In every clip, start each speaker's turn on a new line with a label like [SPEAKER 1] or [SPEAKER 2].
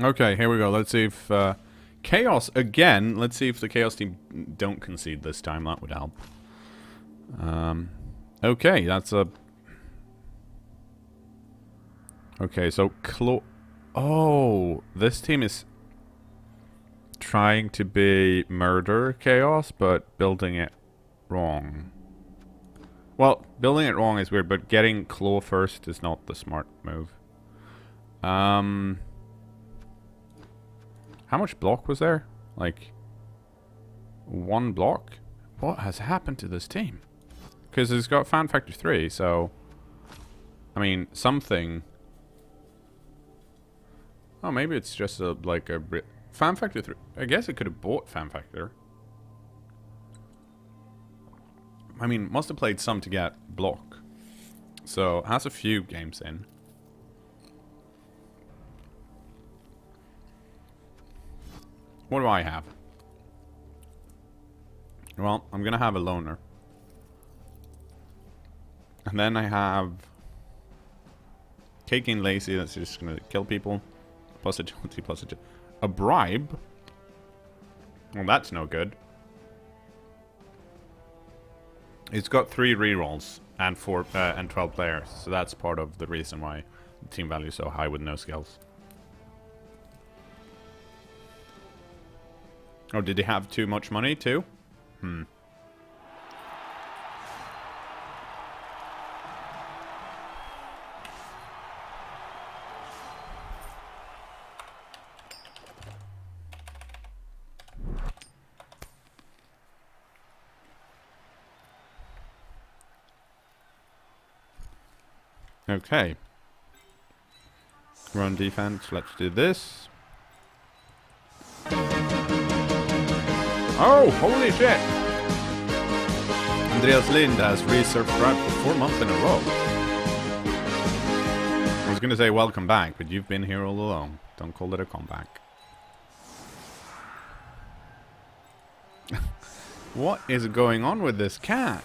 [SPEAKER 1] Okay, here we go. Let's see if Chaos again. Let's see if the Chaos team don't concede this time. That would help. Okay, that's a. Okay, so Oh, this team is trying to be murder Chaos, but building it wrong. Well, building it wrong is weird, but getting Claw first is not the smart move. How much block was there? Like, 1 block? What has happened to this team? Because it's got Fan Factor 3, so... I mean, something... Oh, maybe it's just a, like a... Fan Factor 3... I guess it could have bought Fan Factor. I mean, must have played some to get block. So, has a few games in. What do I have? Well, I'm gonna have a loner. And then I have... Cake and Lazy, that's just gonna kill people. Plus agility, plus agility. A bribe? Well, that's no good. It's got 3 rerolls and 12 players, so that's part of the reason why the team value is so high with no skills. Oh, did he have too much money too? Okay. Run defense, let's do this. Oh, holy shit! Andreas Lind has resubscribed for 4 months in a row. I was gonna say welcome back, but you've been here all along. Don't call it a comeback. What is going on with this cat?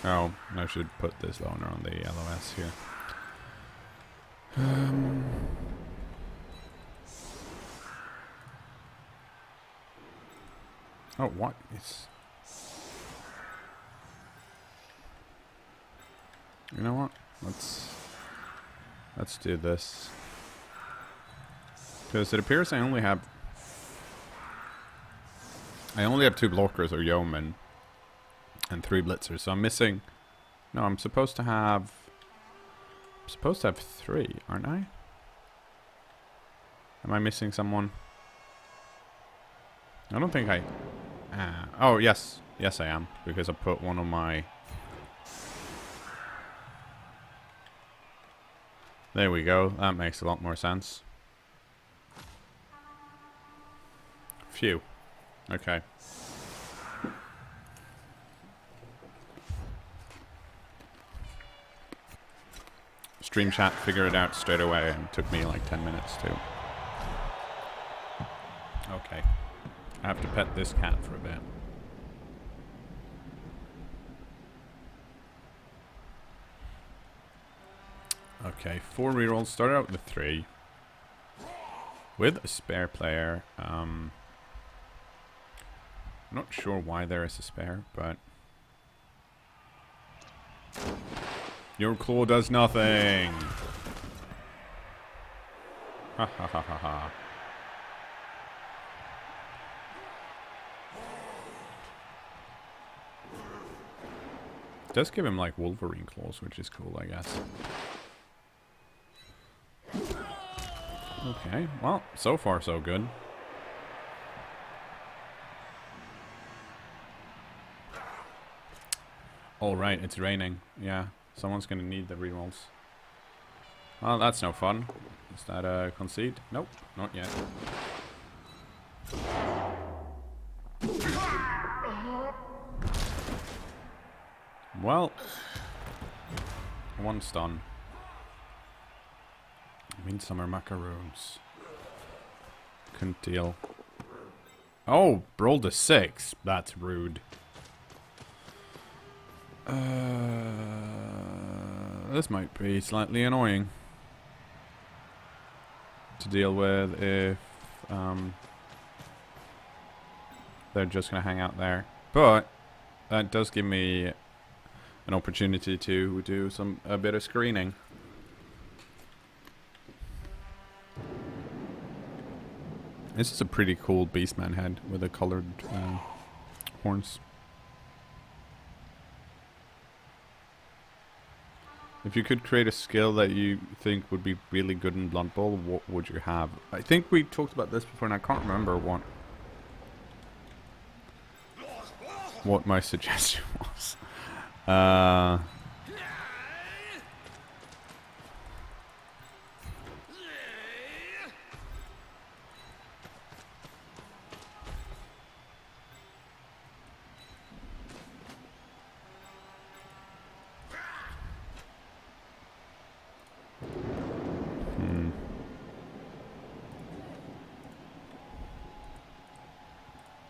[SPEAKER 1] Oh, I should put this loner on the LOS here. Oh, what is... You know what? Let's do this. Because it appears I only have 2 blockers or yeomen and 3 blitzers, so I'm missing... No, I'm supposed to have 3, aren't I? Am I missing someone? I don't think I... oh, yes. Yes, I am. Because I put one on my... There we go. That makes a lot more sense. Phew. Okay. Stream chat figured it out straight away and took me like 10 minutes too. Okay. I have to pet this cat for a bit. Okay, 4 rerolls. Started out with 3. With a spare player. I'm not sure why there is a spare, but... Your claw does nothing! Ha ha ha ha ha. Does give him like Wolverine claws, which is cool, I guess. Okay, well, so far so good. Alright, it's raining. Yeah, someone's gonna need the rerolls. Well, that's no fun. Is that a concede? Nope, not yet. Well, 1 stun. Midsummer macaroons. Couldn't deal. Oh, rolled a 6. That's rude. This might be slightly annoying to deal with if they're just going to hang out there. But that does give me an opportunity to do a bit of screening. This is a pretty cool Beastman head with the colored horns. If you could create a skill that you think would be really good in Blood Bowl, what would you have? I think we talked about this before and I can't remember what my suggestion was.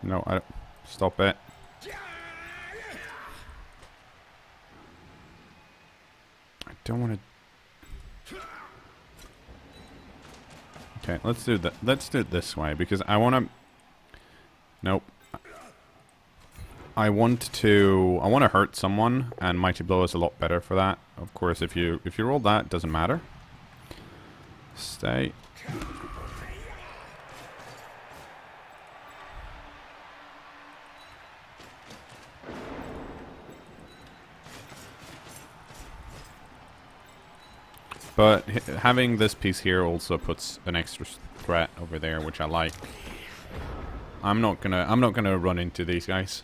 [SPEAKER 1] No, I don't. Stop it. I don't want to. Okay, let's do that. Let's do it this way because I want to. Nope. I want to hurt someone, and Mighty Blow is a lot better for that. Of course, if you roll that, it doesn't matter. Stay. But having this piece here also puts an extra threat over there, which I like. I'm not gonna run into these guys.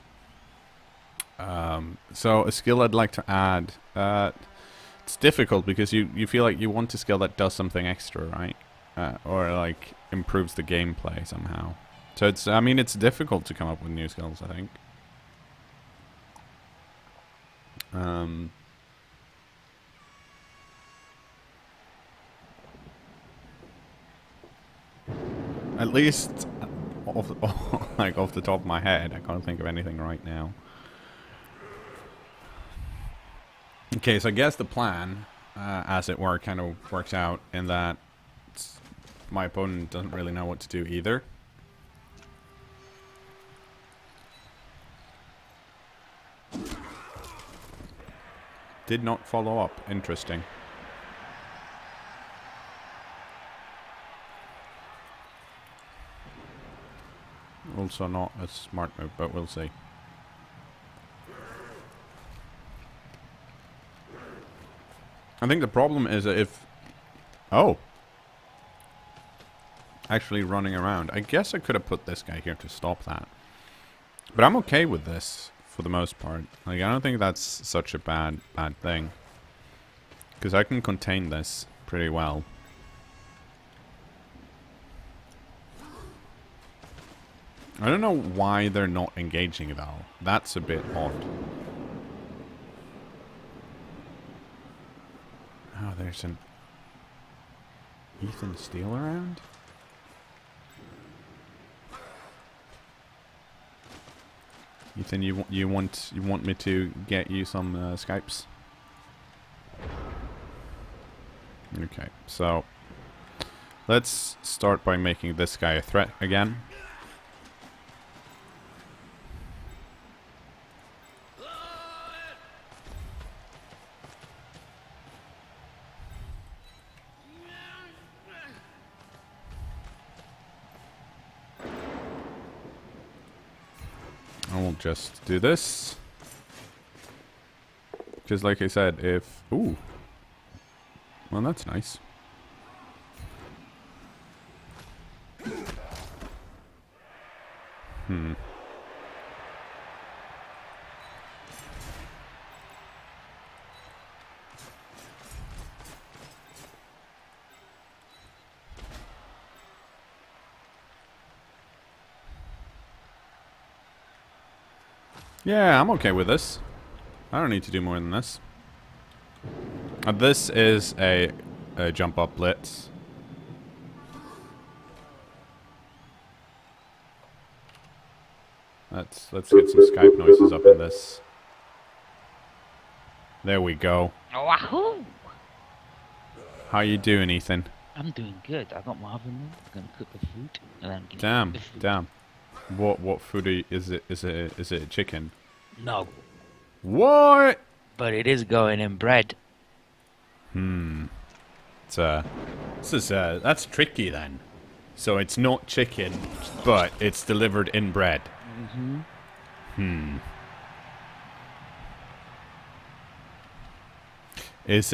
[SPEAKER 1] So a skill I'd like to add. It's difficult because you feel like you want a skill that does something extra, right? Or like improves the gameplay somehow. So it's difficult to come up with new skills, I think. At least off the top of my head, I can't think of anything right now. Okay, so I guess the plan, as it were, kind of works out in that my opponent doesn't really know what to do either. Did not follow up. Interesting. Also not a smart move, but we'll see. I think the problem is that if... Oh. Actually running around. I guess I could have put this guy here to stop that. But I'm okay with this, for the most part. Like, I don't think that's such a bad thing. Because I can contain this pretty well. I don't know why they're not engaging though. That's a bit odd. Oh, there's an Ethan Steele around? Ethan, you want me to get you some Skypes? Okay, so let's start by making this guy a threat again. I will just do this. Because like I said, if... Ooh. Well, that's nice. Yeah, I'm okay with this. I don't need to do more than this. This is a jump up blitz. Let's get some Skype noises up in this. There we go.
[SPEAKER 2] Wahoo!
[SPEAKER 1] How you doing, Ethan?
[SPEAKER 2] I'm doing good. I got my oven on. I'm gonna cook the food, and then I'm gonna eat
[SPEAKER 1] Damn,
[SPEAKER 2] the food.
[SPEAKER 1] damn. What food is it? Is it chicken?
[SPEAKER 2] No,
[SPEAKER 1] What?
[SPEAKER 2] but it is going in bread.
[SPEAKER 1] Hmm. It's that's tricky then. So it's not chicken, but it's delivered in bread.
[SPEAKER 2] Mm-hmm.
[SPEAKER 1] Hmm. Is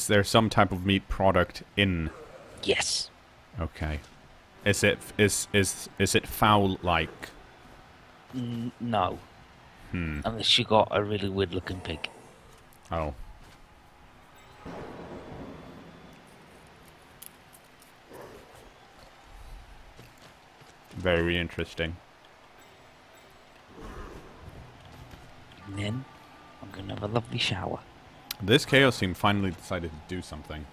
[SPEAKER 1] there some type of meat product in?
[SPEAKER 2] Yes.
[SPEAKER 1] Okay. Is it fowl like?
[SPEAKER 2] No.
[SPEAKER 1] Hmm.
[SPEAKER 2] Unless you got a really weird looking pig.
[SPEAKER 1] Oh. Very interesting.
[SPEAKER 2] And then I'm gonna have a lovely shower.
[SPEAKER 1] This Chaos team finally decided to do something.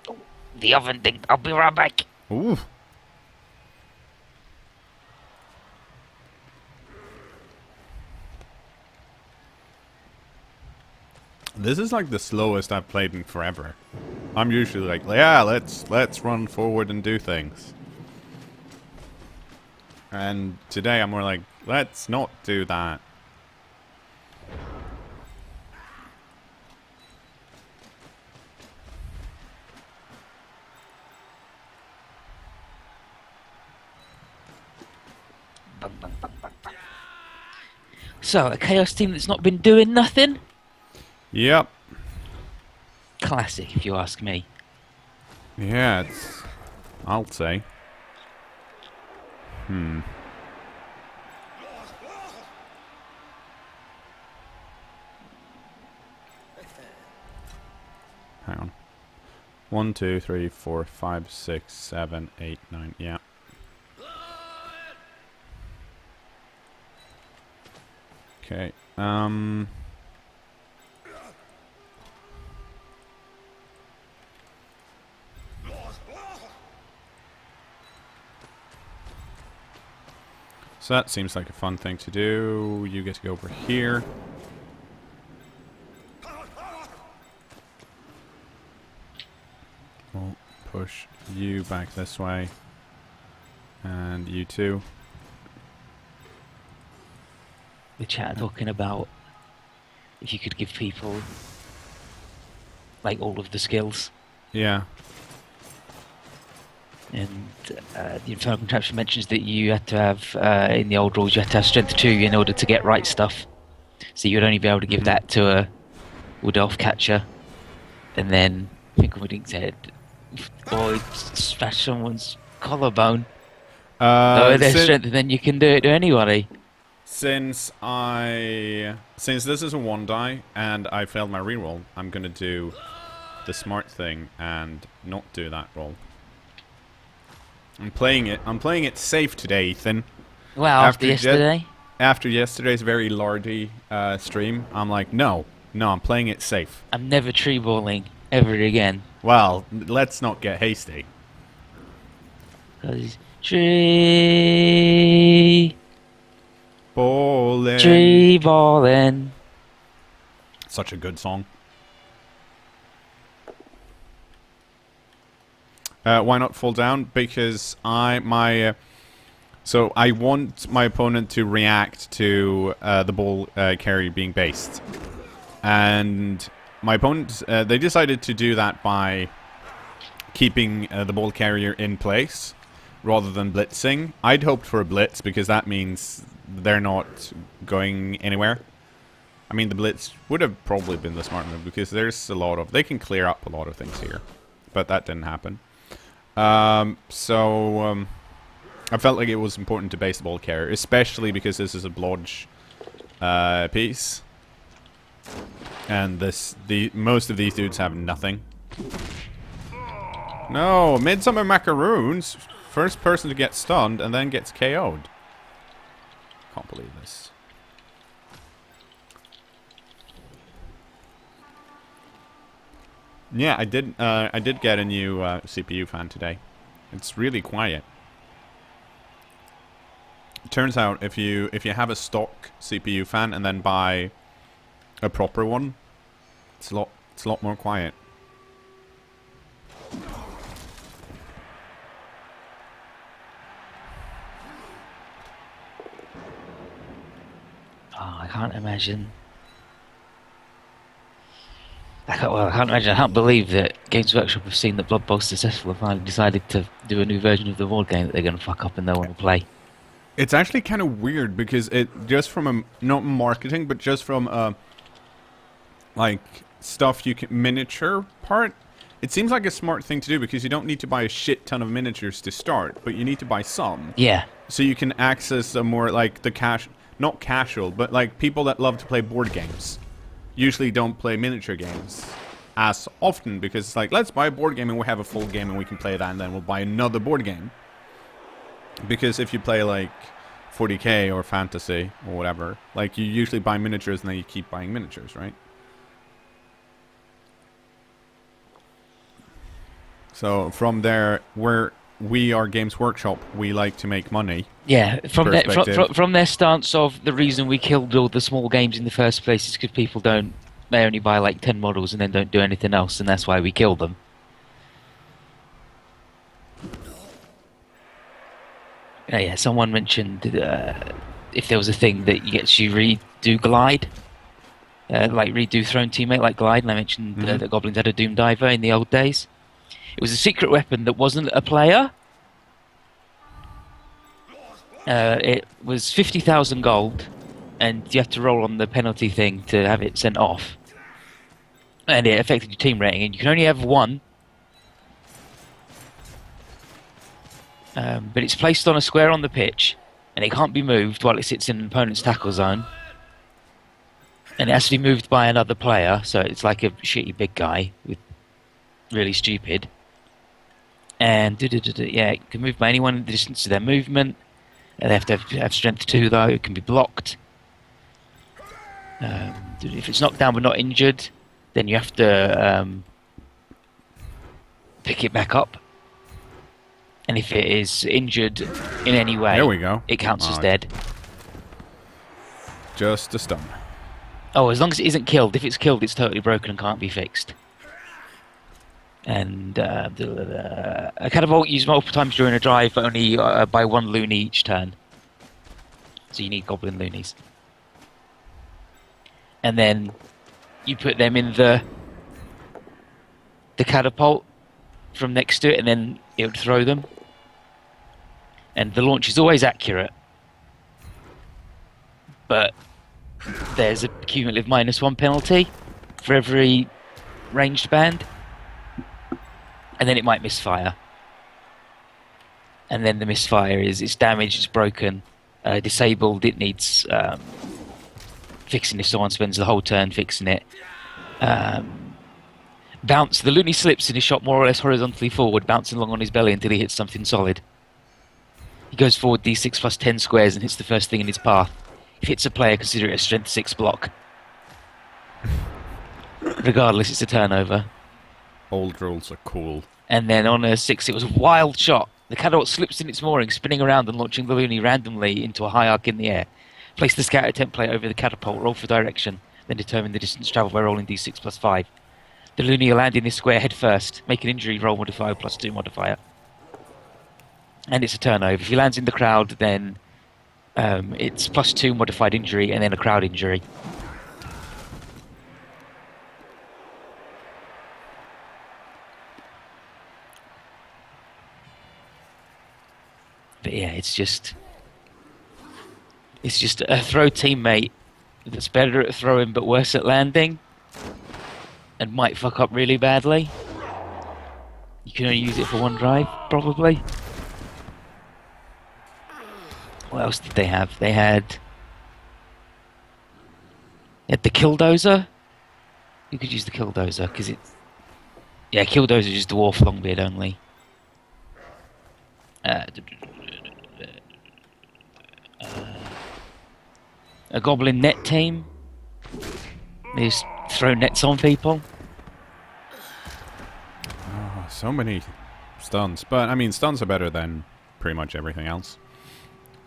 [SPEAKER 2] Oh, the oven thing. I'll be right back.
[SPEAKER 1] Ooh. This is like the slowest I've played in forever. I'm usually like, yeah, let's run forward and do things. And today I'm more like, let's not do that.
[SPEAKER 2] Bang, bang, bang, bang, bang. So, a chaos team that's not been doing nothing?
[SPEAKER 1] Yep.
[SPEAKER 2] Classic, if you ask me.
[SPEAKER 1] Yeah, it's... I'll say. Hmm. Hang on. 1, 2, 3, 4, 5, 6, 7, 8, 9. Yeah. Okay. So that seems like a fun thing to do. You get to go over here. We'll push you back this way. And you too.
[SPEAKER 2] The chat are talking about if you could give people like all of the skills.
[SPEAKER 1] Yeah.
[SPEAKER 2] And the Infernal Contraption mentions that you had to have, in the old rules, you had to have strength 2 in order to get right stuff. So you'd only be able to give that to a Wood Elf catcher. And then, I think Wooding said, or smash someone's collarbone. Lower their strength, and then you can do it to anybody.
[SPEAKER 1] Since this is a 1 die, and I failed my reroll, I'm gonna do the smart thing and not do that roll. I'm playing it safe today, Ethan.
[SPEAKER 2] Well, after yesterday?
[SPEAKER 1] After yesterday's very lardy stream, I'm like, no, I'm playing it safe.
[SPEAKER 2] I'm never tree balling ever again.
[SPEAKER 1] Well, let's not get hasty.
[SPEAKER 2] Cause tree balling.
[SPEAKER 1] Such a good song. Why not fall down? Because so I want my opponent to react to the ball carrier being based, and my opponent they decided to do that by keeping the ball carrier in place rather than blitzing. I'd hoped for a blitz because that means they're not going anywhere. I mean, the blitz would have probably been the smart move because there's they can clear up a lot of things here, but that didn't happen. I felt like it was important to base the ball carrier, especially because this is a blodge piece, and most of these dudes have nothing. No, Midsummer Macaroons, first person to get stunned and then gets KO'd. Can't believe this. Yeah, I did get a new CPU fan today. It's really quiet. It turns out if you have a stock CPU fan and then buy a proper one, it's a lot more quiet.
[SPEAKER 2] Oh, I can't imagine. I can't imagine. I can't believe that Games Workshop have seen that Blood Bowl's successful and finally decided to do a new version of the board game that they're going to fuck up and no one will play.
[SPEAKER 1] It's actually kind of weird because it just from a not marketing, but just from like stuff you can miniature part. It seems like a smart thing to do because you don't need to buy a shit ton of miniatures to start, but you need to buy some.
[SPEAKER 2] Yeah.
[SPEAKER 1] So you can access a more like the not casual, but like people that love to play board games usually don't play miniature games as often because it's like, let's buy a board game and we'll have a full game and we can play that and then we'll buy another board game. Because if you play like 40k or fantasy or whatever, like you usually buy miniatures and then you keep buying miniatures, right? So from there, where we are Games Workshop, we like to make money.
[SPEAKER 2] Yeah, from their stance of the reason we killed all the small games in the first place is because people they only buy like 10 models and then don't do anything else, and that's why we kill them. Yeah, someone mentioned if there was a thing that gets you redo Glide, like redo Throne Teammate like Glide, and I mentioned that Goblins had a Doom Diver in the old days. It was a secret weapon that wasn't a player. It was 50,000 gold, and you have to roll on the penalty thing to have it sent off. And it affected your team rating, and you can only have one. But it's placed on a square on the pitch, and it can't be moved while it sits in an opponent's tackle zone. And it has to be moved by another player, so it's like a shitty big guy with really stupid. And yeah, it can move by anyone in the distance of their movement. They have to have strength 2 though. It can be blocked. If it's knocked down but not injured, then you have to pick it back up. And if it is injured in any way,
[SPEAKER 1] there we go.
[SPEAKER 2] It counts as dead.
[SPEAKER 1] Just a stun.
[SPEAKER 2] Oh, as long as it isn't killed. If it's killed, it's totally broken and can't be fixed. And a catapult used multiple times during a drive, but only by 1 loony each turn. So you need goblin loonies. And then you put them in the catapult from next to it, and then it would throw them. And the launch is always accurate, but there's a cumulative -1 penalty for every ranged band. And then it might misfire. And then the misfire is it's damaged, it's broken, disabled, it needs fixing if someone spends the whole turn fixing it. Bounce, the loony slips and is shot more or less horizontally forward, bouncing along on his belly until he hits something solid. He goes forward d6 plus 10 squares and hits the first thing in his path. If it's a player, consider it a strength 6 block. Regardless, it's a turnover.
[SPEAKER 1] Old rules are cool.
[SPEAKER 2] And then on a 6, it was a wild shot. The catapult slips in its mooring, spinning around and launching the loony randomly into a high arc in the air. Place the scatter template over the catapult, roll for direction, then determine the distance travelled by rolling d6 plus 5. The loony will land in this square head first. Make an injury roll modifier plus 2 modifier. And it's a turnover. If he lands in the crowd, then it's plus 2 modified injury and then a crowd injury. But yeah, it's just a throw teammate that's better at throwing but worse at landing and might fuck up really badly. You can only use it for 1 drive, probably. What else did they have? They had the Killdozer. You could use the Killdozer because it's... Yeah, Killdozer is just Dwarf Longbeard only. A Goblin net team. They just throw nets on people.
[SPEAKER 1] Oh, so many stuns. But, I mean, stuns are better than pretty much everything else.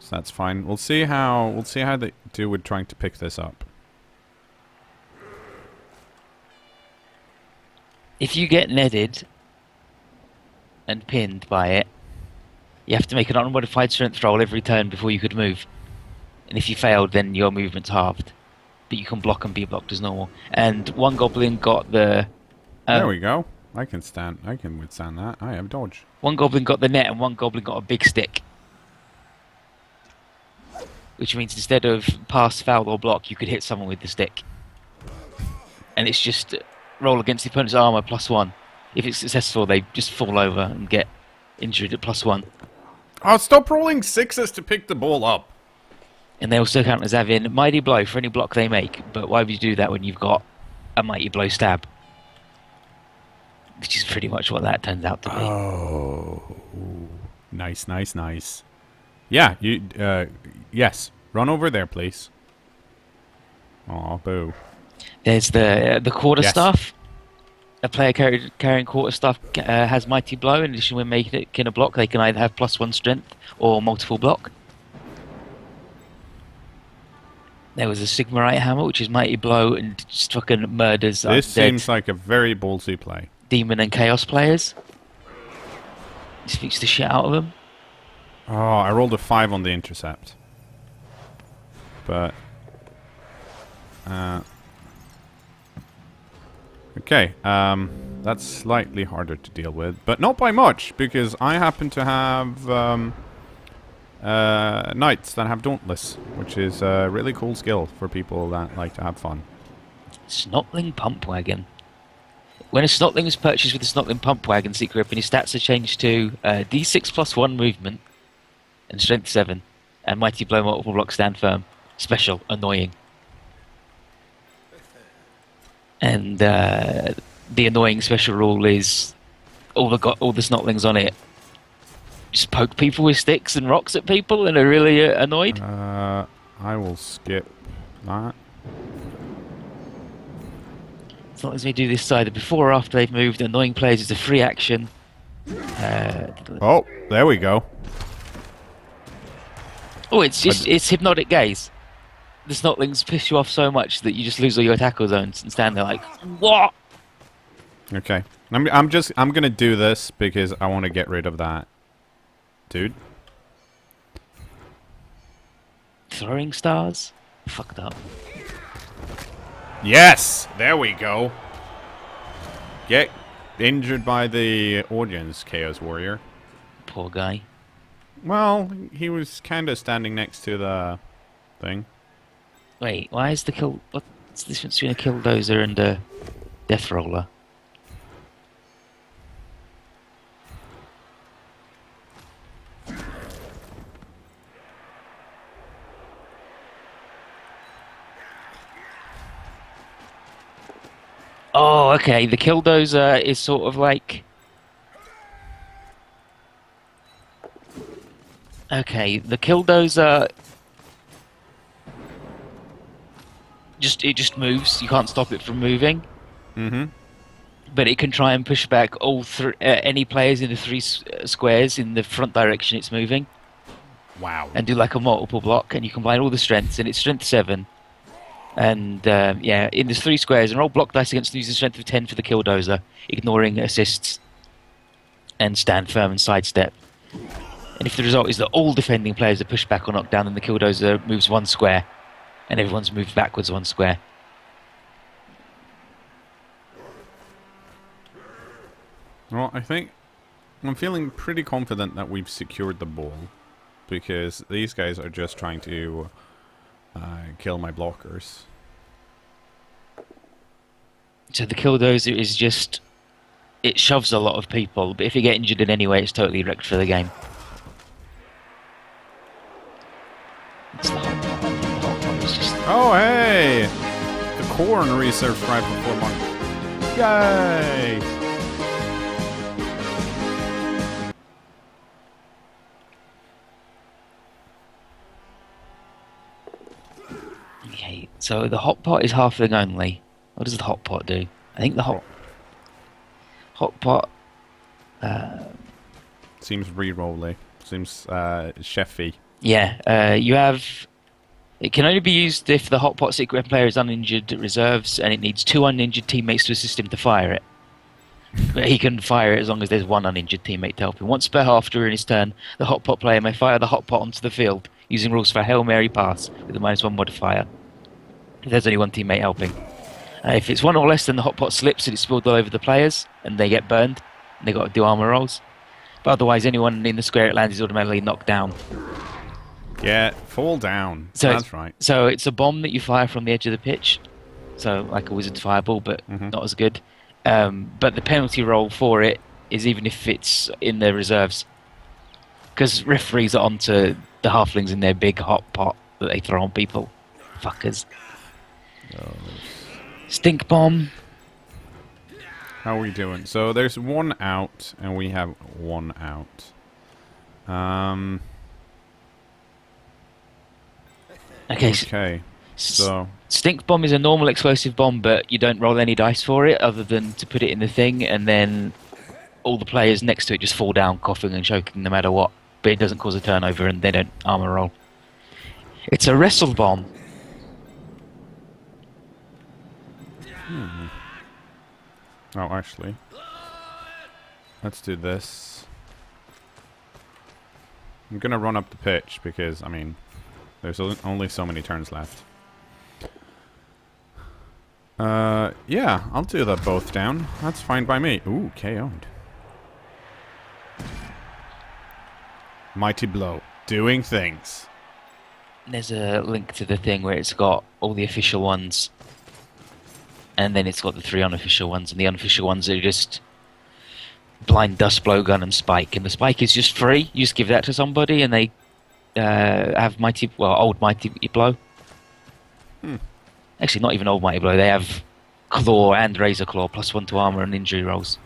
[SPEAKER 1] So that's fine. We'll see how they do with trying to pick this up.
[SPEAKER 2] If you get netted and pinned by it, you have to make an unmodified strength roll every turn before you could move. And if you failed, then your movement's halved. But you can block and be blocked as normal. And one goblin got the...
[SPEAKER 1] There we go. I can withstand that. I have dodge.
[SPEAKER 2] One goblin got the net and one goblin got a big stick. Which means instead of pass, foul, or block, you could hit someone with the stick. And it's just roll against the opponent's armor +1. If it's successful, they just fall over and get injured at +1.
[SPEAKER 1] Oh, stop rolling 6s to pick the ball up.
[SPEAKER 2] And they also count as having Mighty Blow for any block they make. But why would you do that when you've got a Mighty Blow stab? Which is pretty much what that turns out to be.
[SPEAKER 1] Oh, nice, nice, nice. Yeah, you. Yes, run over there, please. Oh, boo.
[SPEAKER 2] There's the quarterstaff. A player carrying quarterstaff has Mighty Blow. In addition, when making it a block, they can either have +1 strength or multiple block. There was a Sigmarite Hammer, which is Mighty Blow and just fucking murders.
[SPEAKER 1] This seems like a very ballsy play.
[SPEAKER 2] Demon and Chaos players. Just beats the shit out of them.
[SPEAKER 1] Oh, I rolled a 5 on the intercept. But... okay, that's slightly harder to deal with. But not by much, because I happen to have knights that have Dauntless, which is a really cool skill for people that like to have fun.
[SPEAKER 2] Snotling Pump Wagon. When a Snotling is purchased with a Snotling Pump Wagon secret weapon, his stats are changed to D6 +1 movement and Strength 7, and Mighty Blow multiple block stand firm. Special, annoying. And the annoying special rule is all the Snotlings on it just poke people with sticks and rocks at people and are really annoyed.
[SPEAKER 1] I will skip that.
[SPEAKER 2] As long as they do this either before or after they've moved, annoying players is a free action.
[SPEAKER 1] Oh, there we go.
[SPEAKER 2] Oh, it's hypnotic gaze. The Snotlings piss you off so much that you just lose all your tackle zones and stand there like, what?
[SPEAKER 1] Okay, I'm gonna do this because I want to get rid of that dude.
[SPEAKER 2] Throwing stars? Fucked up.
[SPEAKER 1] Yes! There we go. Get injured by the audience, Chaos Warrior.
[SPEAKER 2] Poor guy.
[SPEAKER 1] Well, he was kind of standing next to the thing.
[SPEAKER 2] Wait, why is the kill... What's the difference between a Killdozer and a Death Roller? Oh, okay. The Killdozer is sort of like... Okay, the Killdozer... It just moves. You can't stop it from moving.
[SPEAKER 1] Mm-hmm.
[SPEAKER 2] But it can try and push back any players in the 3 squares in the front direction it's moving.
[SPEAKER 1] Wow.
[SPEAKER 2] And do like a multiple block, and you combine all the strengths, and it's strength 7. And yeah, in the 3 squares, and roll block dice against using strength of 10 for the Killdozer, ignoring assists, and stand firm and sidestep. And if the result is that all defending players are pushed back or knocked down, then the Killdozer moves 1 square, and everyone's moved backwards 1 square.
[SPEAKER 1] Well, I think I'm feeling pretty confident that we've secured the ball, because these guys are just trying to kill my blockers.
[SPEAKER 2] So the Killdozer is just... It shoves a lot of people, but if you get injured in any way, it's totally wrecked for the game. It's the hot pot. The hot pot is just...
[SPEAKER 1] Oh, hey! The corn research right before month. Yay!
[SPEAKER 2] Okay, so the hot pot is halfling only. What does the hot pot do? I think the hot pot...
[SPEAKER 1] Seems re-rolly. Seems chefy.
[SPEAKER 2] Yeah, you have... It can only be used if the hot pot secret weapon player is uninjured reserves, and it needs 2 uninjured teammates to assist him to fire it. But he can fire it as long as there's one uninjured teammate to help him. Once per half during his turn, the hot pot player may fire the hot pot onto the field using rules for a Hail Mary pass with a -1 modifier. If there's only one teammate helping. If it's one or less, then the hot pot slips and it's spilled all over the players and they get burned. And they got to do armor rolls. But otherwise, anyone in the square it lands is automatically knocked down.
[SPEAKER 1] Yeah, fall down.
[SPEAKER 2] So
[SPEAKER 1] That's right.
[SPEAKER 2] So it's a bomb that you fire from the edge of the pitch. So like a wizard's fireball, but not as good. But the penalty roll for it is even if it's in the reserves. Because referees are onto the halflings in their big hot pot that they throw on people. Fuckers. Stink bomb.
[SPEAKER 1] How are we doing? So there's one out, and we have one out. Okay. So
[SPEAKER 2] stink bomb is a normal explosive bomb, but you don't roll any dice for it other than to put it in the thing, and then all the players next to it just fall down coughing and choking no matter what. But it doesn't cause a turnover, and they don't armor roll. It's a wrestle bomb.
[SPEAKER 1] Oh, actually, let's do this. I'm gonna run up the pitch because, I mean, there's only so many turns left. Yeah, I'll do that both down. That's fine by me. Ooh, KO'd. Mighty blow. Doing things.
[SPEAKER 2] There's a link to the thing where it's got all the official ones. And then it's got the 3 unofficial ones, and the unofficial ones are just blind dust, blowgun, and spike. And the spike is just free. You just give that to somebody, and they have old mighty blow. Actually, not even old mighty blow. They have claw and razor claw +1 to armor and injury rolls.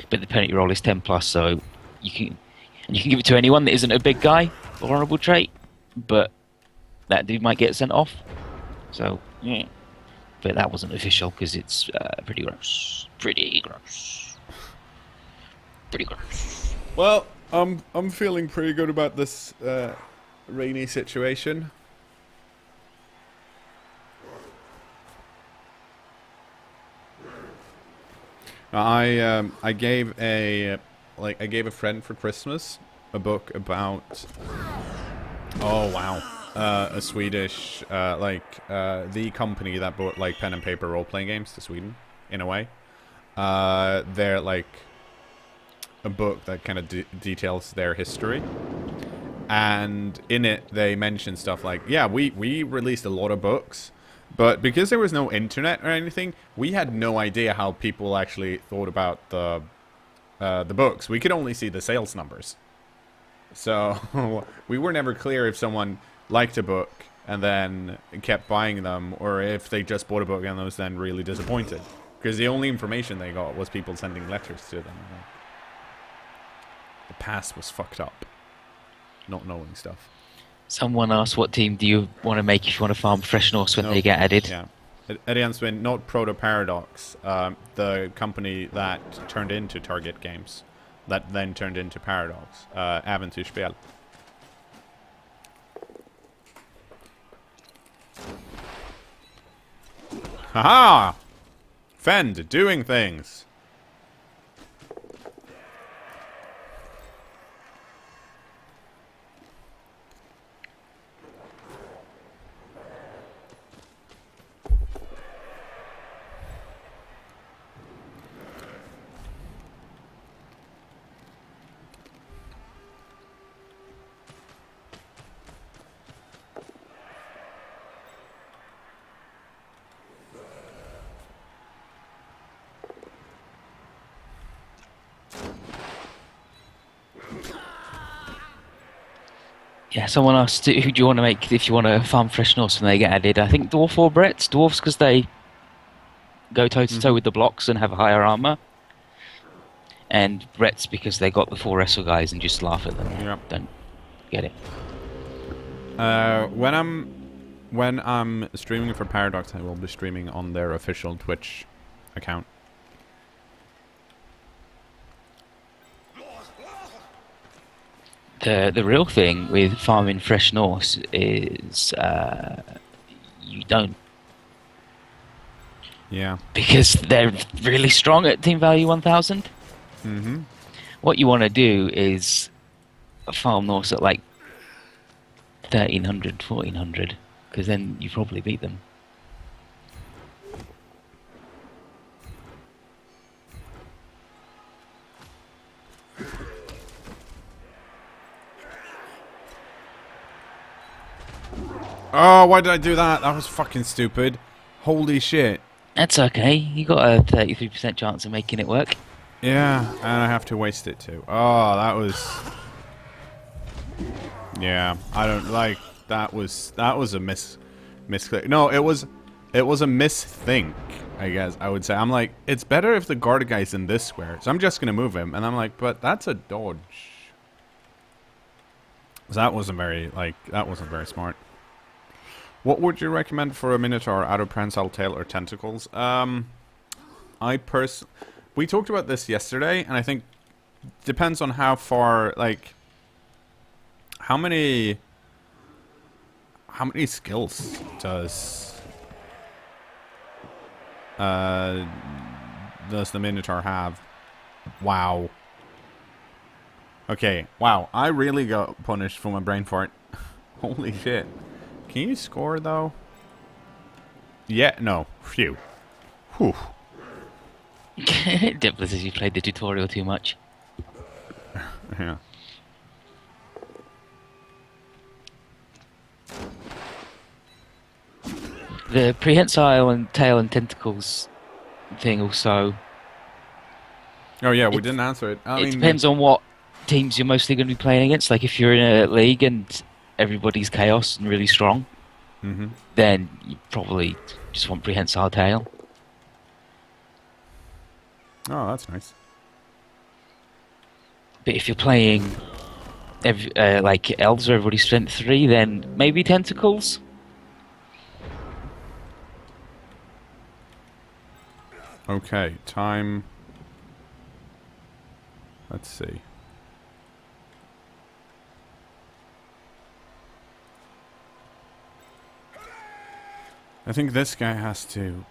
[SPEAKER 2] But the penalty roll is 10+, so you can give it to anyone that isn't a big guy or honorable trait. But that dude might get sent off. So yeah. But that wasn't official because it's pretty gross. Pretty gross. Pretty gross.
[SPEAKER 1] Well, I'm feeling pretty good about this rainy situation. I gave a friend for Christmas a book about. Oh wow. A Swedish, the company that brought, like, pen and paper role-playing games to Sweden, in a way. They're, like, a book that kind of details their history. And in it, they mention stuff like, yeah, we released a lot of books, but because there was no internet or anything, we had no idea how people actually thought about the books. We could only see the sales numbers. So, we were never clear if someone liked a book and then kept buying them, or if they just bought a book and was then really disappointed, because the only information they got was people sending letters to them. The past was fucked up, not knowing stuff.
[SPEAKER 2] Someone asked, what team do you want to make if you want to farm fresh Norse when they get added?
[SPEAKER 1] Yeah, Edianswin, not Proto Paradox, the company that turned into Target Games, that then turned into Paradox, Äventyrsspel. Haha! Fend, doing things.
[SPEAKER 2] Yeah, someone asked, who do you want to make if you want to farm fresh Norse when they get added? I think Dwarf or Brets. Dwarfs because they go toe-to-toe with the blocks and have higher armor. And Brets because they got the 4 wrestle guys and just laugh at them.
[SPEAKER 1] Yep.
[SPEAKER 2] Don't get it.
[SPEAKER 1] When I'm streaming for Paradox, I will be streaming on their official Twitch account.
[SPEAKER 2] The real thing with farming fresh Norse is you don't
[SPEAKER 1] Yeah.
[SPEAKER 2] because they're really strong at team value 1000.
[SPEAKER 1] Mm-hmm.
[SPEAKER 2] What you want to do is farm Norse at like 1300, 1400, because then you probably beat them.
[SPEAKER 1] Oh, why did I do that? That was fucking stupid. Holy shit.
[SPEAKER 2] That's okay. You got a 33% chance of making it work.
[SPEAKER 1] Yeah, and I have to waste it too. Oh, that was... Yeah, I don't like... That was a misclick. No, it was a misthink, I guess I would say. I'm like, it's better if the guard guy's in this square, so I'm just gonna move him. And I'm like, but that's a dodge. So that wasn't very, smart. What would you recommend for a Minotaur out of prehensile tail or tentacles? We talked about this yesterday, and I think depends on how far, like, how many skills does the Minotaur have? Wow. Okay, wow. I really got punished for my brain fart. Holy shit. Can you score, though? Yeah, no. Phew. Whew.
[SPEAKER 2] Diplo says you played the tutorial too much.
[SPEAKER 1] Yeah.
[SPEAKER 2] The prehensile and tail and tentacles thing also...
[SPEAKER 1] Oh, yeah, we didn't answer it.
[SPEAKER 2] It depends on what teams you're mostly going to be playing against. Like, if you're in a league and everybody's chaos and really strong, then you probably just want prehensile tail.
[SPEAKER 1] Oh, that's nice.
[SPEAKER 2] But if you're playing like elves or everybody's strength 3, then maybe tentacles.
[SPEAKER 1] Okay, time. Let's see. I think this guy has to...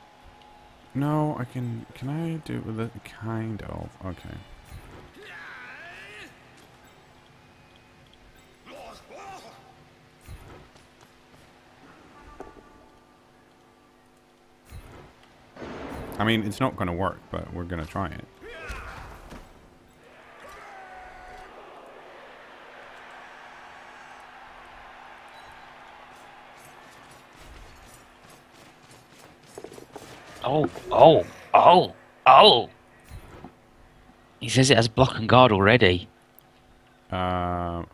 [SPEAKER 1] No, I can... Can I do it with it? Kind of. Okay. I mean, it's not going to work, but we're going to try it.
[SPEAKER 2] Oh! He says it has block and guard already.
[SPEAKER 1] Then...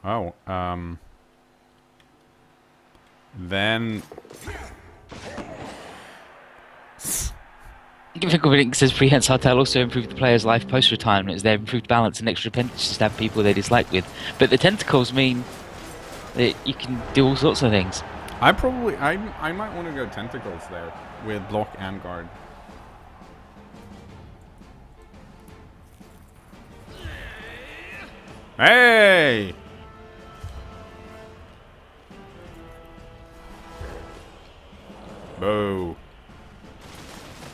[SPEAKER 2] It says prehensile tail also improved the player's life post-retirement as they have improved balance and extra penalties to stab people they dislike with. But the tentacles mean that you can do all sorts of things.
[SPEAKER 1] I might want to go tentacles there with block and guard. Hey! Boo.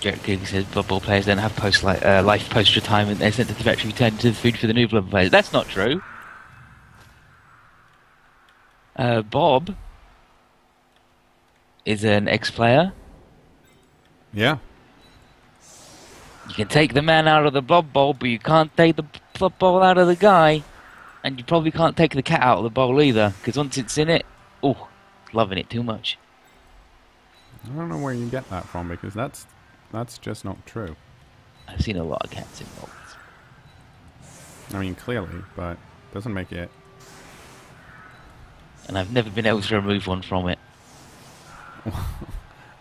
[SPEAKER 2] Jared Goog says Blood Bowl players don't have life post-retirement. They're sent to the factory returned to the food for the new Blood Bowl players. That's not true. Bob is an ex-player.
[SPEAKER 1] Yeah.
[SPEAKER 2] You can take the man out of the Blood Bowl, but you can't take the Blood Bowl out of the guy. And you probably can't take the cat out of the bowl either, because once it's in it, oh, loving it too much.
[SPEAKER 1] I don't know where you get that from, because that's just not true.
[SPEAKER 2] I've seen a lot of cats in bowls.
[SPEAKER 1] I mean, clearly, but doesn't make it.
[SPEAKER 2] And I've never been able to remove one from it.
[SPEAKER 1] I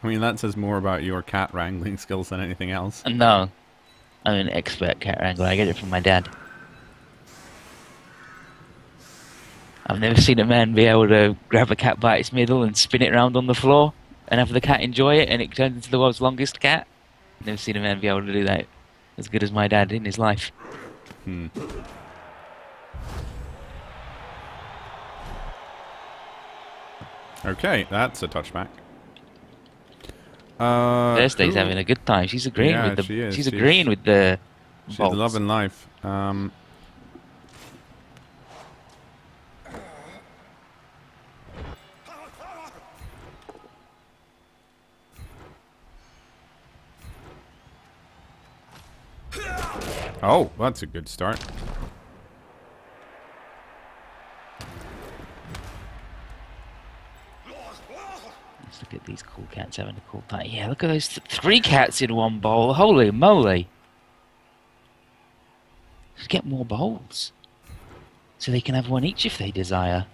[SPEAKER 1] mean, that says more about your cat wrangling skills than anything else.
[SPEAKER 2] No, I'm an expert cat wrangler. I get it from my dad. I've never seen a man be able to grab a cat by its middle and spin it around on the floor and have the cat enjoy it and it turns into the world's longest cat. Never seen a man be able to do that as good as my dad in his life.
[SPEAKER 1] Okay, that's a touchback.
[SPEAKER 2] Thursday's
[SPEAKER 1] who?
[SPEAKER 2] having a good time. She's agreeing
[SPEAKER 1] Yeah,
[SPEAKER 2] with the.
[SPEAKER 1] she is.
[SPEAKER 2] She's agreeing with the
[SPEAKER 1] She's
[SPEAKER 2] bolts.
[SPEAKER 1] loving life. Oh, that's a good start.
[SPEAKER 2] Let's look at these cool cats having a cool time. Yeah, look at those 3 cats in one bowl. Holy moly! Let's get more bowls, so they can have one each if they desire.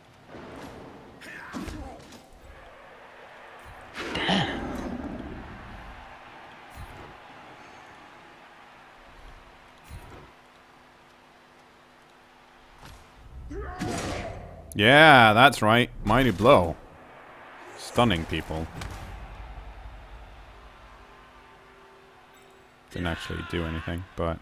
[SPEAKER 2] Damn.
[SPEAKER 1] Yeah, that's right. Mighty blow. Stunning people. Didn't actually do anything, but...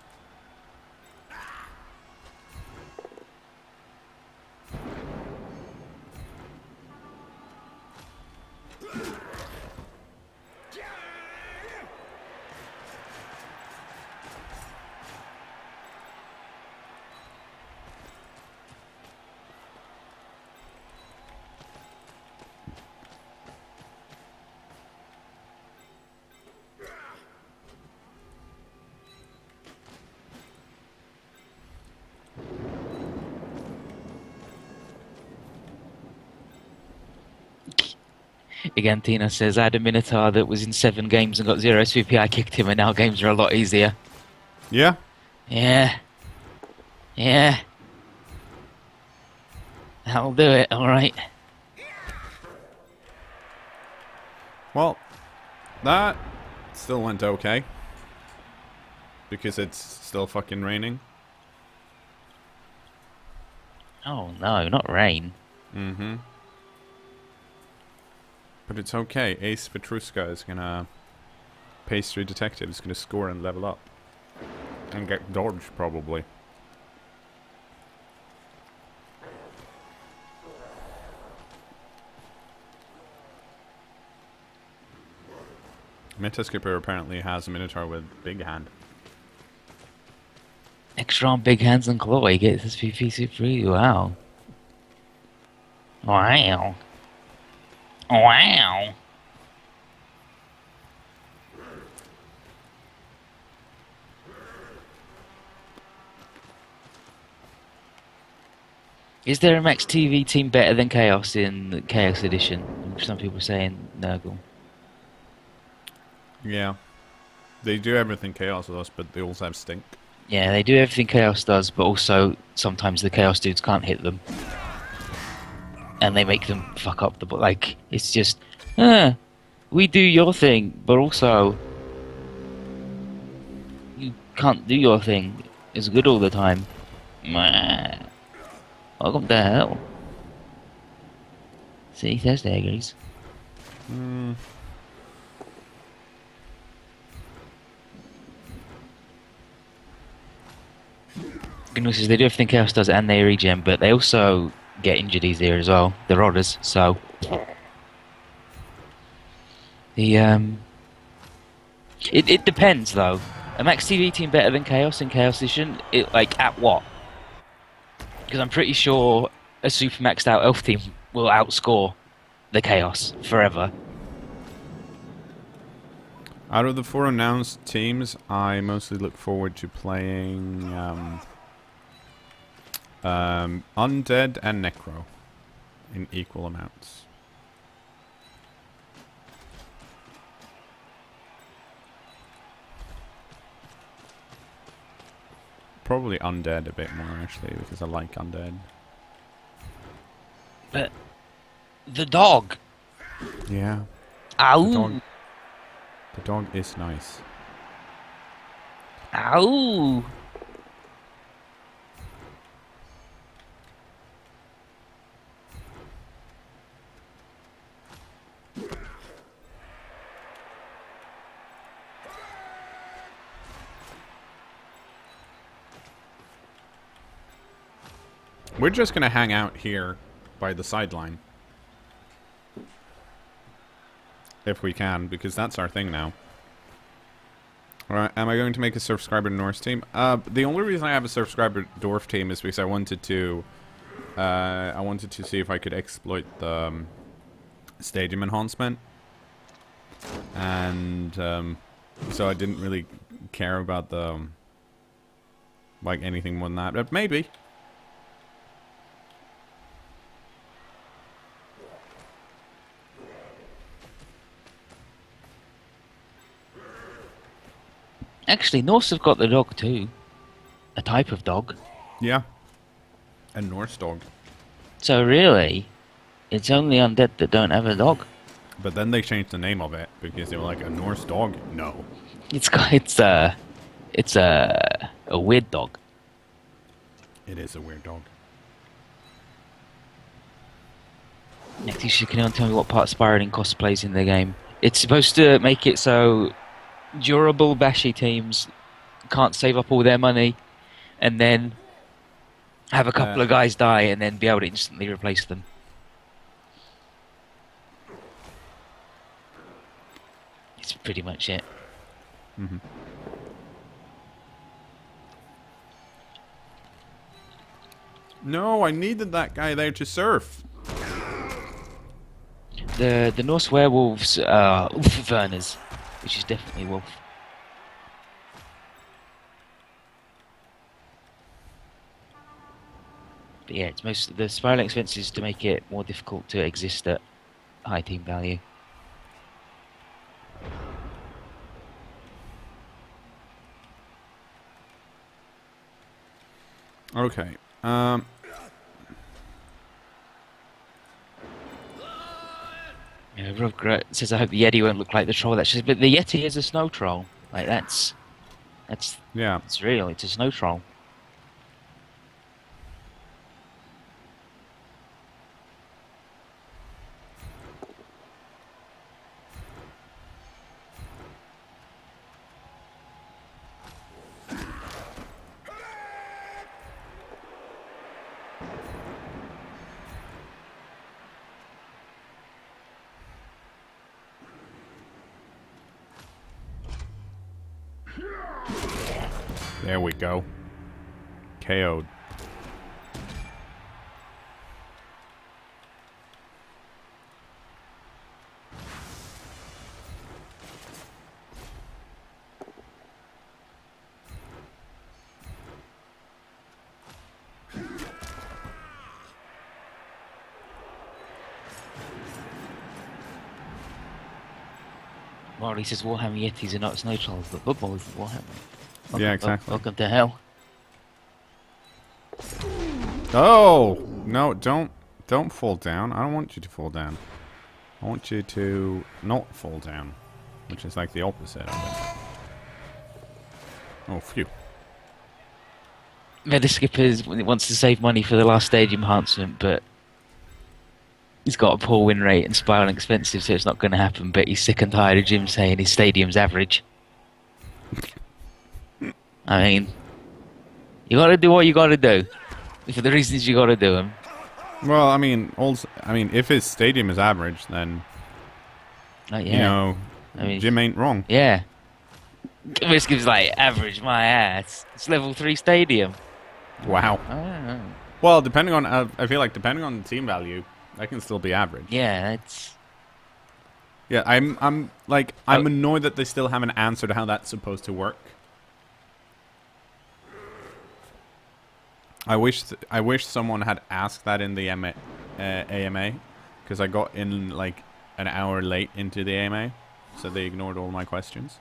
[SPEAKER 2] Again, Tina says, I had a Minotaur that was in 7 games and got 0 SVP. I kicked him, and now games are a lot easier.
[SPEAKER 1] Yeah.
[SPEAKER 2] Yeah. Yeah. That'll do it, alright.
[SPEAKER 1] Well, that still went okay. Because it's still fucking raining.
[SPEAKER 2] Oh no, not rain.
[SPEAKER 1] Mm-hmm. But it's okay. Ace Petruska is gonna... Pastry Detective is gonna score and level up. And get dodge, probably. Metaskipper apparently has a Minotaur with big hand.
[SPEAKER 2] Extra on big hands and claw, he gets SVP super free. Wow. Wow. Wow. Is there a Max TV team better than Chaos in the Chaos Edition? Some people saying Nurgle.
[SPEAKER 1] Yeah. They do everything Chaos does, but they also have Stink.
[SPEAKER 2] Yeah, they do everything Chaos does, but also sometimes the Chaos dudes can't hit them. And they make them fuck up the... Like, it's just... we do your thing, but also... You can't do your thing. It's good all the time. Welcome to hell. See, Thursday agrees. Goodness, they do everything Chaos does and they regen, but they also get injured easier as well. The Rodders, so... It depends, though. A Max TV team better than Chaos in Chaos Edition? Like, at what? Because I'm pretty sure a super maxed out Elf team will outscore the Chaos forever.
[SPEAKER 1] Out of the 4 announced teams, I mostly look forward to playing Undead and Necro in equal amounts. Probably Undead a bit more, actually, because I like Undead.
[SPEAKER 2] But the dog.
[SPEAKER 1] Yeah.
[SPEAKER 2] Ow.
[SPEAKER 1] The dog is nice.
[SPEAKER 2] Ow.
[SPEAKER 1] We're just gonna hang out here by the sideline. if we can, because that's our thing now. Alright, am I going to make a subscriber Norse team? The only reason I have a subscriber Dwarf team is because I wanted to see if I could exploit the stadium enhancement. And, so I didn't really care about the, like, anything more than that. But maybe.
[SPEAKER 2] Actually, Norse have got the dog too. A type of dog.
[SPEAKER 1] Yeah. A Norse dog.
[SPEAKER 2] So really, it's only undead that don't have a dog.
[SPEAKER 1] But then they changed the name of it because they were like, a Norse dog? No.
[SPEAKER 2] It's a weird dog.
[SPEAKER 1] It is a weird dog.
[SPEAKER 2] Next, you can tell me what part spiraling cost plays in the game. It's supposed to make it so durable bashy teams can't save up all their money and then have a couple of guys die and then be able to instantly replace them. It's pretty much it.
[SPEAKER 1] Mm-hmm. No, I needed that guy there to surf.
[SPEAKER 2] The Norse werewolves are Ulfverners, which is definitely wolf. But yeah, it's most the spiraling expenses to make it more difficult to exist at high team value.
[SPEAKER 1] Okay.
[SPEAKER 2] Yeah, Rugrat says, "I hope the Yeti won't look like the troll." That's just, but the Yeti is a snow troll. Like that's
[SPEAKER 1] Yeah.
[SPEAKER 2] it's real. It's a snow troll.
[SPEAKER 1] There we go. KO'd.
[SPEAKER 2] Marley says Warhammer Yetis are not snow trolls, but Blood Bowls are Warhammer. Welcome,
[SPEAKER 1] Yeah, exactly.
[SPEAKER 2] Welcome to hell.
[SPEAKER 1] Oh! No, don't fall down. I don't want you to fall down. I want you to not fall down. Which is like the opposite of it. Oh, phew.
[SPEAKER 2] The Skipper wants to save money for the last stadium enhancement, but he's got a poor win rate and spiraling expensive, so it's not going to happen. But he's sick and tired of Jim saying his stadium's average. I mean, you got to do what you got to do for the reasons you got to do them.
[SPEAKER 1] Well, I mean, also, if his stadium is average, then
[SPEAKER 2] Yeah.
[SPEAKER 1] you know,
[SPEAKER 2] I mean,
[SPEAKER 1] Jim ain't wrong.
[SPEAKER 2] Yeah. Whiskey's like, average my ass. It's level 3 stadium.
[SPEAKER 1] Wow.
[SPEAKER 2] I don't know.
[SPEAKER 1] Well, depending on, I feel like depending on the team value, that can still be average.
[SPEAKER 2] Yeah, it's...
[SPEAKER 1] Yeah, I'm annoyed that they still haven't answered how that's supposed to work. I wish someone had asked that in the AMA, because I got in like an hour late into the AMA, so they ignored all my questions.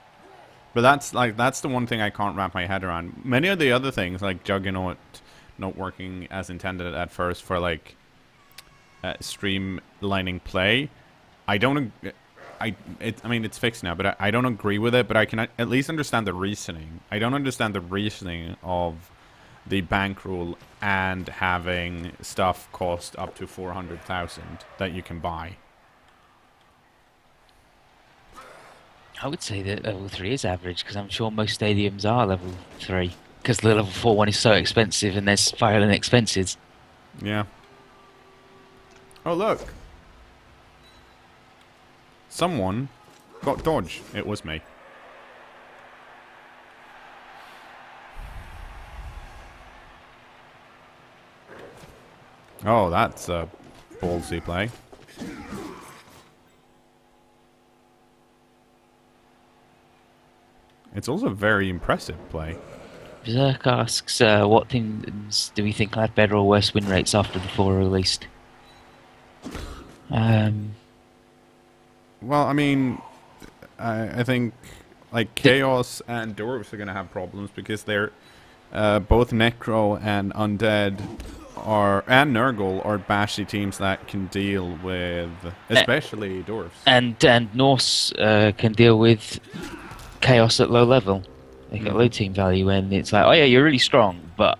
[SPEAKER 1] But that's the one thing I can't wrap my head around. Many of the other things, like Juggernaut not working as intended at first for like streamlining play, I don't. I mean, it's fixed now, but I don't agree with it. But I can at least understand the reasoning. I don't understand the reasoning of the bankroll and having stuff cost up to 400,000 that you can buy.
[SPEAKER 2] I would say that level 3 is average, because I'm sure most stadiums are level 3. Because the level 4 one is so expensive and there's violent expenses.
[SPEAKER 1] Yeah. Oh, look. Someone Got dodge. It was me. Oh, that's a ballsy play. It's also a very impressive play.
[SPEAKER 2] Berserk asks, what things do we think have better or worse win rates after the 4 are released?
[SPEAKER 1] Well, I mean, I think like Chaos and Dwarves are gonna have problems because they're both Necro and Undead and Nurgle are bashy teams that can deal with, especially Dwarves.
[SPEAKER 2] And Norse can deal with chaos at low level. They got low team value, and it's like, oh yeah, you're really strong, but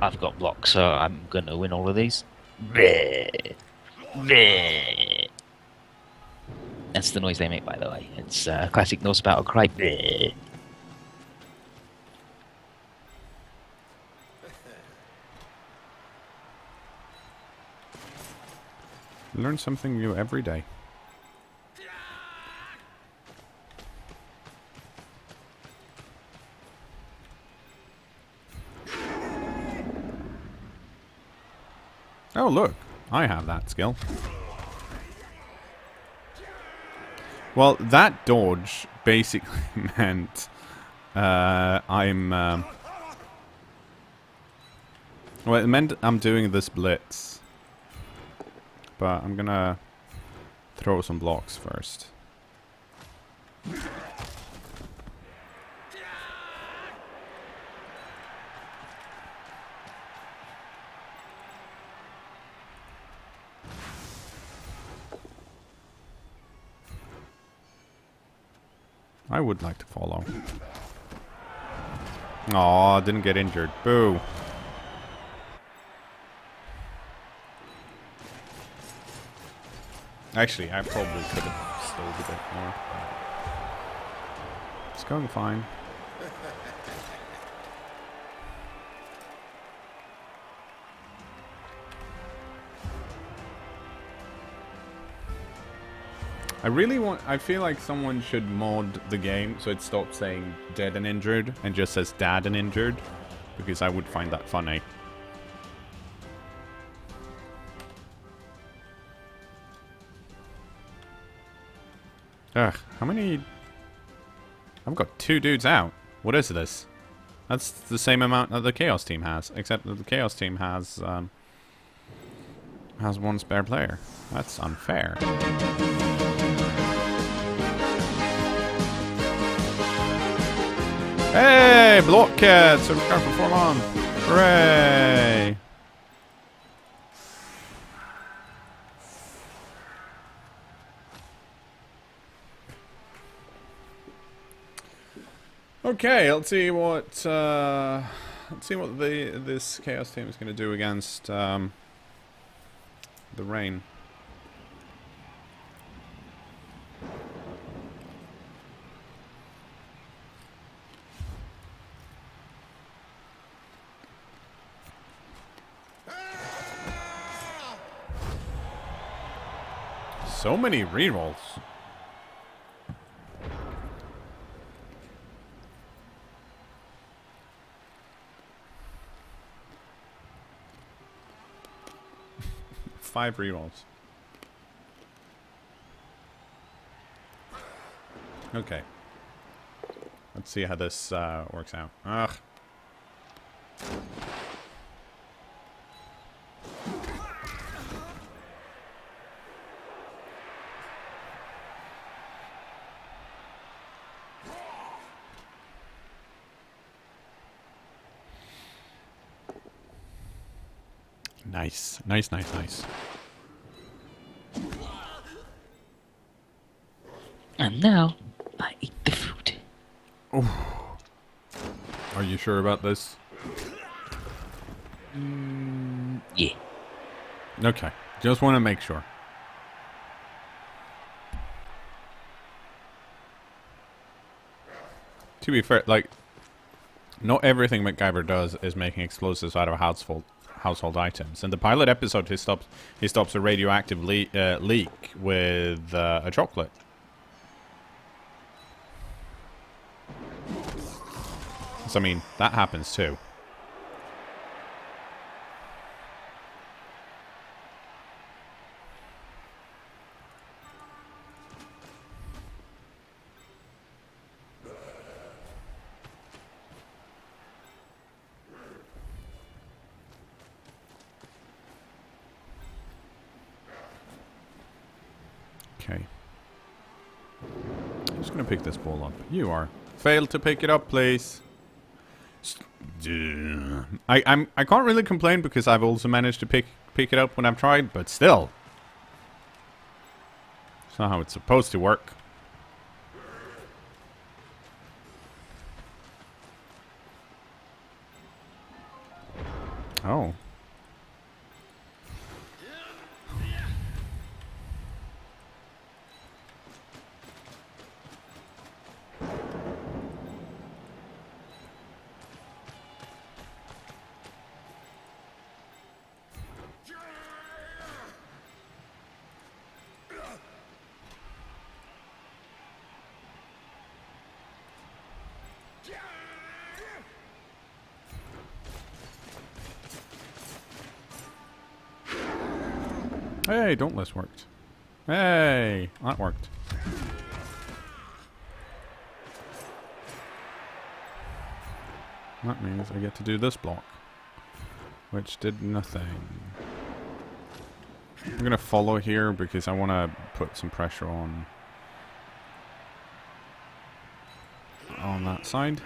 [SPEAKER 2] I've got blocks, so I'm gonna win all of these. That's the noise they make, by the way. It's classic Norse battle cry.
[SPEAKER 1] Learn something new every day. Oh look, I have that skill. Well, that dodge basically meant well, it meant I'm doing this blitz. But I'm gonna throw some blocks first. I would like to follow. Aw, didn't get injured. Boo. Actually, I probably could have stole a bit more. It's going fine. I feel like someone should mod the game so it stops saying dead and injured and just says dad and injured, because I would find that funny. Ugh, how many... I've got 2 dudes out. What is this? That's the same amount that the Chaos team has, except that the Chaos team has 1 spare player. That's unfair. Hey, blockhead! So we've got for 4 on. Hooray! Okay, let's see what this Chaos team is going to do against the rain. So many rerolls. Five rerolls. Okay. Let's see how this works out. Ugh. Nice. Nice, nice, nice.
[SPEAKER 2] And now, I eat the food.
[SPEAKER 1] Oh. Are you sure about this?
[SPEAKER 2] Yeah.
[SPEAKER 1] Okay. Just want to make sure. To be fair, like, not everything MacGyver does is making explosives out of household items. In the pilot episode, he stops a radioactive leak with a chocolate. I mean, that happens too. Okay. I'm just gonna pick this ball up. You are. Fail to pick it up, please. I can't really complain because I've also managed to pick it up when I've tried, but still. It's not how it's supposed to work. Oh. Hey, Dauntless worked. Hey, that worked. That means I get to do this block, which did nothing. I'm gonna follow here because I want to put some pressure on that side.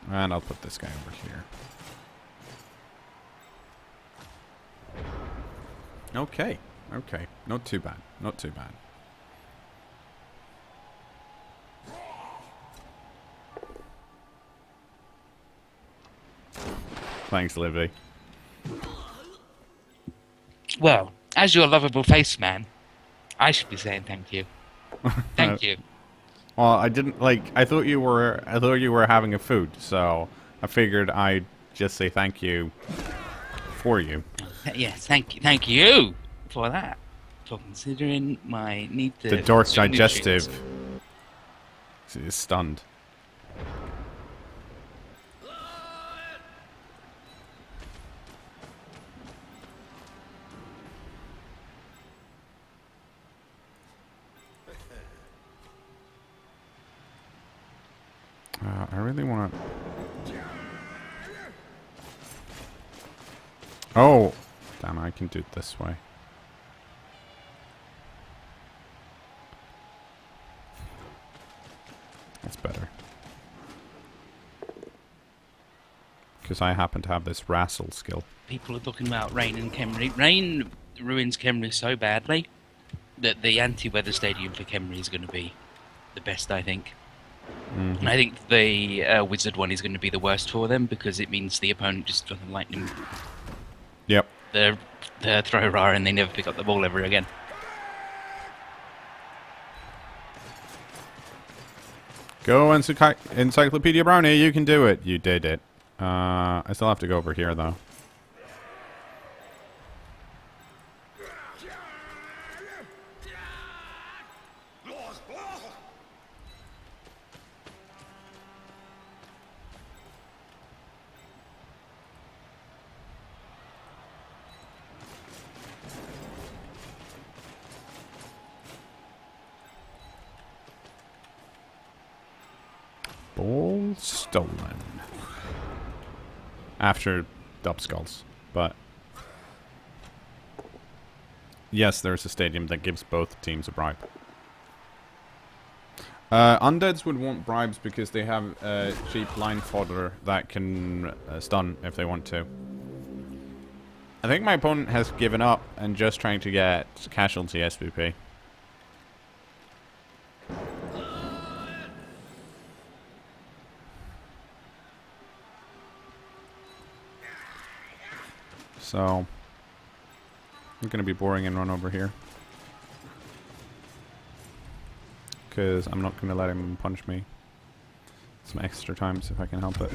[SPEAKER 1] And I'll put this guy over here. Okay, okay. Not too bad. Not too bad. Thanks, Livy.
[SPEAKER 2] Well, as your lovable face man, I should be saying thank you. Thank you.
[SPEAKER 1] Well, I didn't I thought you were having a food, so I figured I'd just say thank you for you.
[SPEAKER 2] Yes, thank you for that. For considering my need to...
[SPEAKER 1] The dark
[SPEAKER 2] consume
[SPEAKER 1] digestive
[SPEAKER 2] nutrients.
[SPEAKER 1] is stunned. I really want to... Oh! Damn, I can do it this way. That's better. Because I happen to have this wrestle skill.
[SPEAKER 2] People are talking about Rain and Kemri. Rain ruins Kemri so badly that the anti-weather stadium for Kemri is going to be the best, I think.
[SPEAKER 1] Mm-hmm.
[SPEAKER 2] And I think the wizard one is going to be the worst for them because it means the opponent just doesn't lightning.
[SPEAKER 1] Yep.
[SPEAKER 2] The throw raw and they never pick up the ball ever again.
[SPEAKER 1] Go Encyclopedia Brownie, you can do it. You did it. I still have to go over here though. Ball stolen. After Dubskulls. But yes, there's a stadium that gives both teams a bribe. Undeads would want bribes because they have cheap line fodder that can stun if they want to. I think my opponent has given up and just trying to get casualty SVP. So, I'm going to be boring and run over here. Because I'm not going to let him punch me some extra times if I can help it.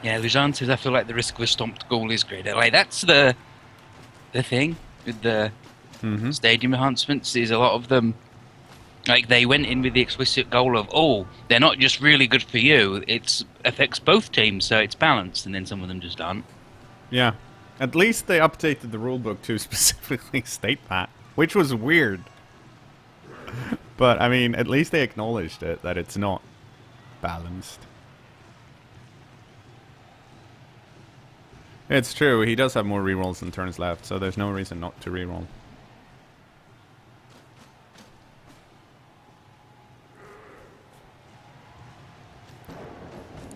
[SPEAKER 2] Yeah, Lujantes, I feel like the risk of a stomped goal is greater. Like, that's the thing with the
[SPEAKER 1] Mm-hmm.
[SPEAKER 2] stadium enhancements, is a lot of them, like, they went in with the explicit goal of, oh, they're not just really good for you, it affects both teams, so it's balanced, and then some of them just aren't.
[SPEAKER 1] Yeah. At least they updated the rulebook to specifically state that, which was weird. But, I mean, at least they acknowledged it, that it's not balanced. It's true, he does have more rerolls than turns left, so there's no reason not to reroll.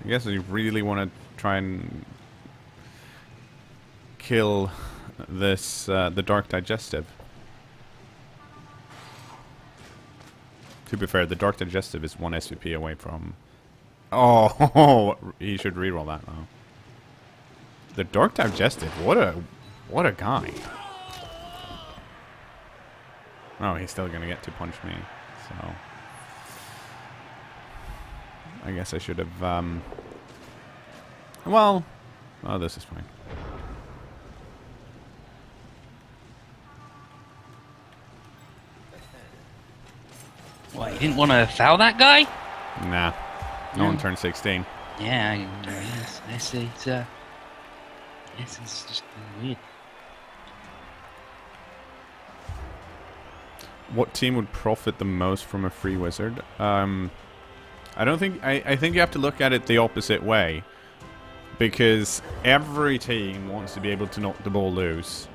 [SPEAKER 1] I guess you really want to try and kill this, the Dark Digestive. To be fair, the Dark Digestive is 1 SVP away from... Oh, he should reroll that now. The Dark Digestive, what a guy. Oh, he's still gonna get to punch me, so... I guess I should have, well... Oh, this is fine.
[SPEAKER 2] What, you didn't want to foul that guy?
[SPEAKER 1] Nah. No one turned 16.
[SPEAKER 2] Yeah, yes, I see. Yes, it's just weird.
[SPEAKER 1] What team would profit the most from a free wizard? I don't think... I think you have to look at it the opposite way. Because every team wants to be able to knock the ball loose.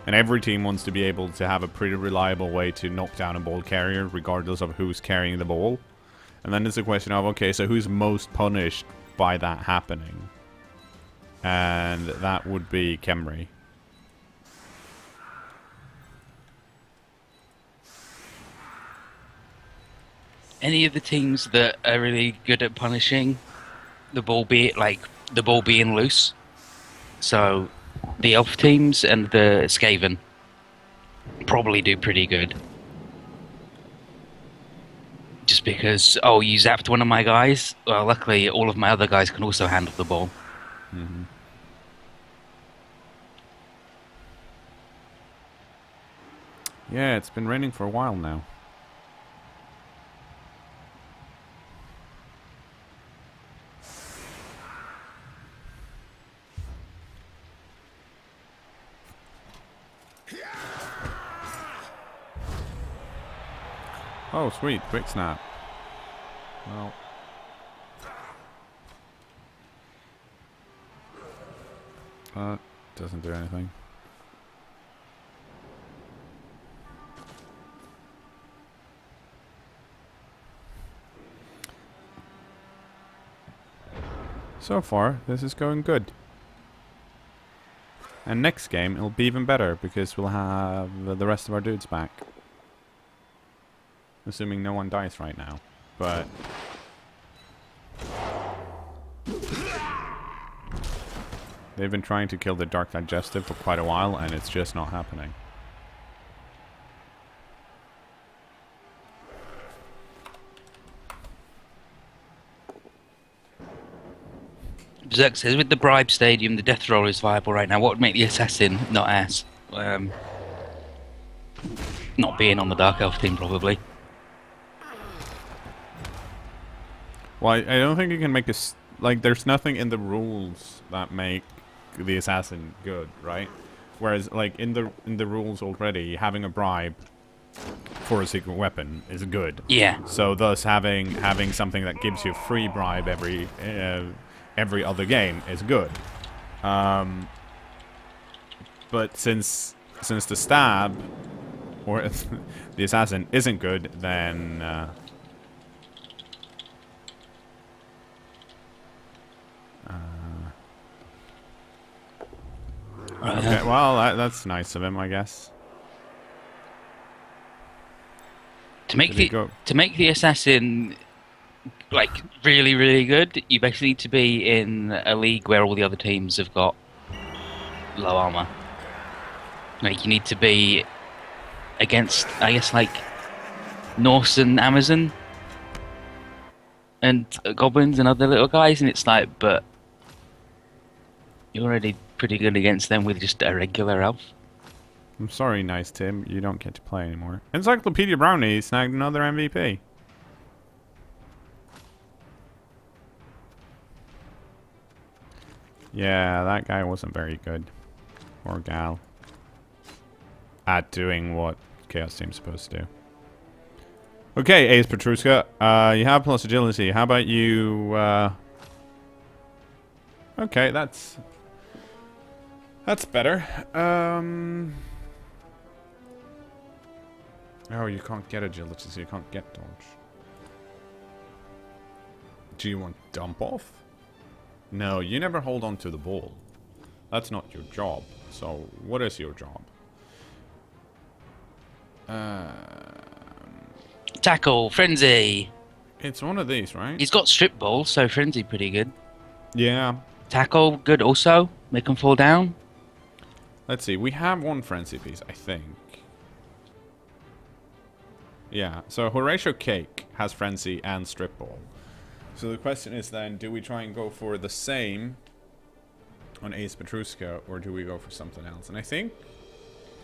[SPEAKER 1] And every team wants to be able to have a pretty reliable way to knock down a ball carrier, regardless of who's carrying the ball. And then there's a question of, okay, so who's most punished by that happening? And that would be Khemri.
[SPEAKER 2] Any of the teams that are really good at punishing the ball, the ball being loose. So the elf teams and the Skaven probably do pretty good. Just because, oh, you zapped one of my guys? Well, luckily all of my other guys can also handle the ball.
[SPEAKER 1] Mm-hmm. Yeah, it's been raining for a while now. Oh, sweet. Quick snap. Well. Doesn't do anything. So far, this is going good. And next game, it'll be even better, because we'll have the rest of our dudes back. Assuming no one dies right now. But... they've been trying to kill the Dark Digestive for quite a while, and it's just not happening.
[SPEAKER 2] Berserk says, with the bribe stadium, the death roll is viable right now. What would make the assassin not ass? Not being on the Dark Elf team, probably.
[SPEAKER 1] Well, I don't think you can make this... like, there's nothing in the rules that make the assassin good, right? Whereas, like, in the rules already, having a bribe for a secret weapon is good.
[SPEAKER 2] Yeah.
[SPEAKER 1] So, thus, having something that gives you a free bribe every other game is good. But since the stab or the assassin isn't good, then okay, well, that's nice of him, I guess.
[SPEAKER 2] To make the assassin like really, really good, you basically need to be in a league where all the other teams have got low armor. Like, you need to be against, I guess, like Norse and Amazon and goblins and other little guys, and it's like, but You're already pretty good against them with just a regular elf.
[SPEAKER 1] I'm sorry, Nice Tim. You don't get to play anymore. Encyclopedia Brownie snagged another MVP. Yeah, that guy wasn't very good. Or gal. At doing what Chaos Team's supposed to do. Okay, Ace Petruska. You have plus agility. How about you... Okay, that's better. Oh, you can't get agility, so you can't get dodge. Do you want dump off? No, you never hold on to the ball. That's not your job. So, what is your job?
[SPEAKER 2] Tackle, frenzy.
[SPEAKER 1] It's one of these, right?
[SPEAKER 2] He's got strip ball, so frenzy pretty good.
[SPEAKER 1] Yeah.
[SPEAKER 2] Tackle, good also. Make him fall down.
[SPEAKER 1] Let's see. We have one frenzy piece, I think. Yeah. So Horatio Cake has frenzy and strip ball. So the question is then, do we try and go for the same on Ace Petruska, or do we go for something else? And I think...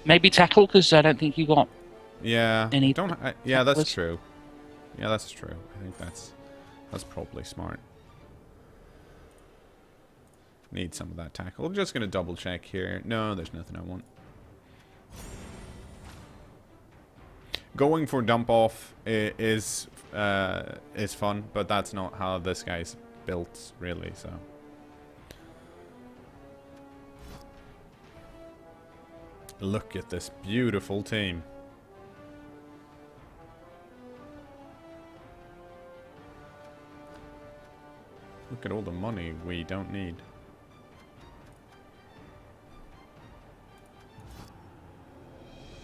[SPEAKER 2] Maybe tackle, because I don't think you got
[SPEAKER 1] Yeah.
[SPEAKER 2] any...
[SPEAKER 1] yeah, that's true. Yeah, that's true. I think that's probably smart. Need some of that tackle. I'm just going to double check here. No, there's nothing I want. Going for dump off is fun, but that's not how this guy's built, really, so... Look at this beautiful team. Look at all the money we don't need.